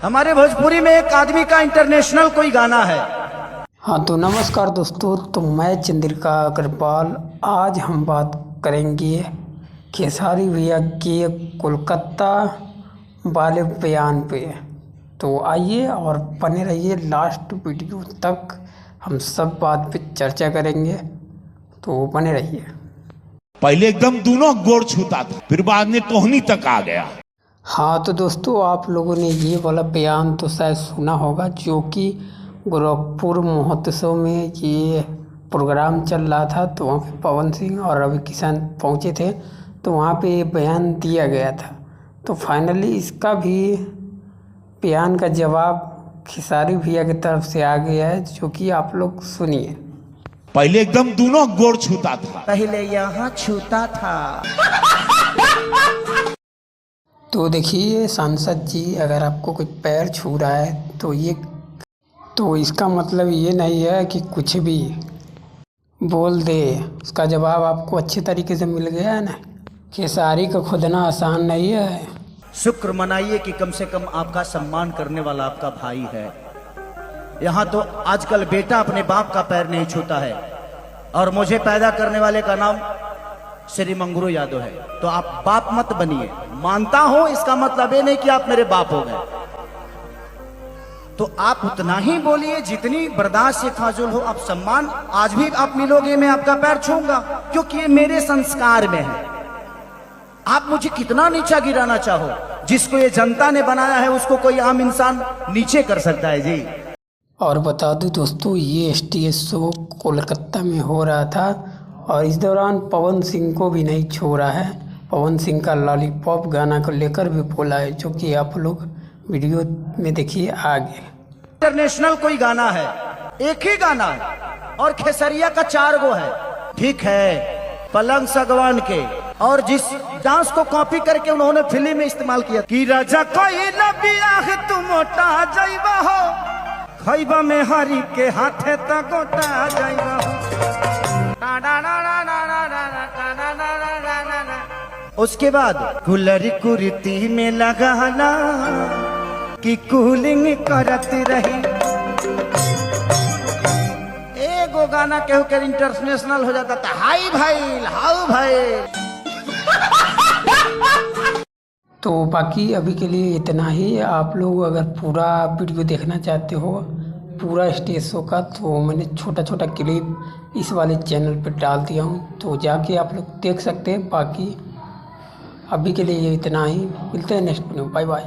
हमारे भोजपुरी में एक आदमी का इंटरनेशनल कोई गाना है। हाँ तो नमस्कार दोस्तों, तो मैं चंद्रिका अग्रवाल। आज हम बात करेंगे खेसारी भैया के कोलकाता वाले बयान पे। तो आइए और बने रहिए लास्ट वीडियो तक, हम सब बात पे चर्चा करेंगे, तो बने रहिए। पहले एकदम दोनों गोड़ छूता था, फिर बाद में टोहनी तक आ गया। हाँ तो दोस्तों, आप लोगों ने ये वाला बयान तो शायद सुना होगा, जो कि गोरखपुर महोत्सव में ये प्रोग्राम चल रहा था। तो वहाँ पे पवन सिंह और रवि किशन पहुँचे थे, तो वहाँ पे ये बयान दिया गया था। तो फाइनली इसका भी बयान का जवाब खेसारी भैया की तरफ से आ गया है, जो कि आप लोग सुनिए। पहले एकदम दोनों गोड़ छूता था, पहले यहाँ छूता था। तो देखिए सांसद जी, अगर आपको कोई पैर छू रहा है तो इसका मतलब ये नहीं है कि कुछ भी बोल दे, उसका जवाब आपको अच्छे तरीके से मिल गया है ना। खेसारी को खोदना आसान नहीं है। शुक्र मनाइए कि कम से कम आपका सम्मान करने वाला आपका भाई है। यहाँ तो आजकल बेटा अपने बाप का पैर नहीं छूता है, और मुझे पैदा करने वाले का नाम श्री मंगरू यादव है। तो आप बाप मत बनिए। मानता हूं, इसका मतलब ये नहीं कि आप मेरे बाप हो गए। तो आप उतना ही बोलिए जितनी बर्दाश्त से फाजुल हो। आप सम्मान आज भी आप मिलोगे, मैं आपका पैर छूंगा, क्योंकि ये मेरे संस्कार में है। आप मुझे कितना नीचा गिराना चाहो, जिसको ये जनता ने बनाया है उसको कोई आम इंसान नीचे कर सकता है जी। और बता दूं दोस्तों, ये स्टेज शो कोलकाता में हो रहा था, और इस दौरान पवन सिंह को भी नहीं छोड़ा है। पवन सिंह का लॉलीपॉप गाना को लेकर भी बोला है, जो कि आप लोग वीडियो में देखिए आगे। इंटरनेशनल कोई गाना है, एक ही गाना है, और खेसरिया का 4 गो है। ठीक है, पलंग सगवान के, और जिस डांस को कॉपी करके उन्होंने फिल्म में इस्तेमाल किया कि राजा कोई नबिया तू मोटा जाइबा हो, खैबा में हरी के हाथे तक गोटा जाइबा हो। उसके बाद कूलर कुर्ती में लगाना कि कूलिंग करत रही। एगो गाना केहू के इंटरनेशनल हो जाता था, हाई भाई हाउ भाई। तो बाकी अभी के लिए इतना ही। आप लोग अगर पूरा वीडियो देखना चाहते हो, पूरा स्टेज शो का, तो मैंने छोटा छोटा क्लिप इस वाले चैनल पर डाल दिया हूँ, तो जाके आप लोग देख सकते हैं। बाकी अभी के लिए ये इतना ही, मिलते हैं नेक्स्ट वीडियो, बाय बाय।